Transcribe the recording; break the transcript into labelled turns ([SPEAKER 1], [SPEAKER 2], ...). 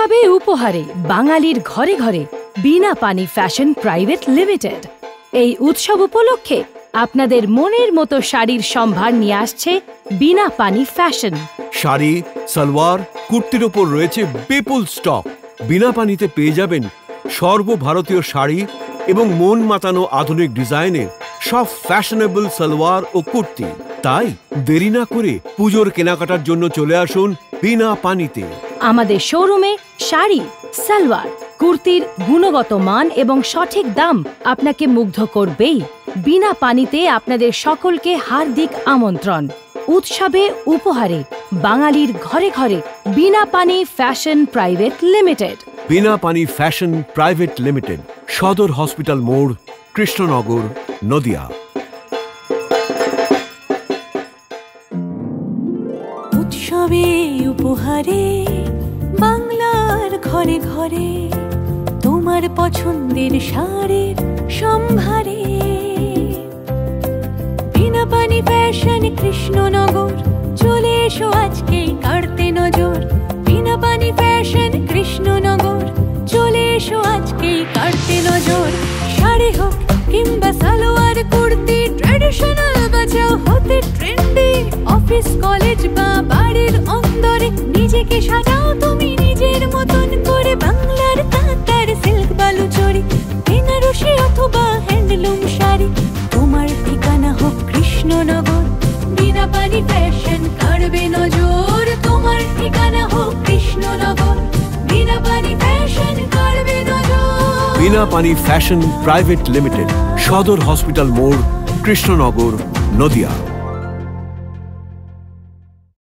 [SPEAKER 1] উৎসবে উপহারে বাঙালির ঘরে ঘরে বিনা পানি ফ্যাশন প্রাইভেট লিমিটেড এই উৎসব উপলক্ষে আপনাদের মনের মতো শাড়ির সম্ভার নিয়ে আসছে বিনা পানি ফ্যাশন।
[SPEAKER 2] শাড়ি, সালোয়ার, কুর্তির ওপর রয়েছে বিপুল স্টক। বিনা পানিতে পেয়ে যাবেন সর্বভারতীয় শাড়ি এবং মন মাতানো আধুনিক ডিজাইনের সব ফ্যাশনেবল সালোয়ার ও কুর্তি। তাই দেরি না করে পুজোর কেনাকাটার জন্য চলে আসুন বিনা পানিতে।
[SPEAKER 1] আমাদের শোরুমে শাড়ি, সালোয়ার, কুর্তির গুণগত মান এবং সঠিক দাম আপনাকে মুগ্ধ করবেই। বিনা পানিতে আপনাদের সকলকে হার্দিক আমন্ত্রণ। উৎসবে উপহারে বাঙালির ঘরে ঘরে বিনা Pani fashion private limited.
[SPEAKER 2] Bina Pani fashion private limited, Sadar hospital মোড়, কৃষ্ণনগর, নদিয়া।
[SPEAKER 3] উৎসবে উপহারে বাংলার ঘরে ঘরে তোমার পছন্দের শাড়ির সম্ভারে। বিনা পানি ফ্যাশন কৃষ্ণনগর, চলে এসো আজকেই কাড়তে নজর। বিনা পানি ফ্যাশন কৃষ্ণনগর, চলে এসো আজকেই কাড়তে নজর। শাড়ি হোক কিংবা সালোয়ার কুর্তি, ট্র্যাডিশনাল বাঁচাও হতে ট্রেন্ডি। অফিস কলেজ বা বাড়ির অন্দরে নিজেকে সাজাও তুমি নিজের মতন করে। বাংলার তাঁতার সিল্ক বালুচরি, বেনারসি অথবা হ্যান্ডলুম শাড়ি, তোমার ঠিকানা হোক কৃষ্ণনগর। বিনা পানি ফ্যাশন কাড়বে নজর, তোমার ঠিকানা হোক কৃষ্ণনগর। বিনা পানি ফ্যাশন কাড়বে নজর।
[SPEAKER 2] বিনা Pani fashion private limited, Sadar hospital মোড়, কৃষ্ণনগর, নদিয়া।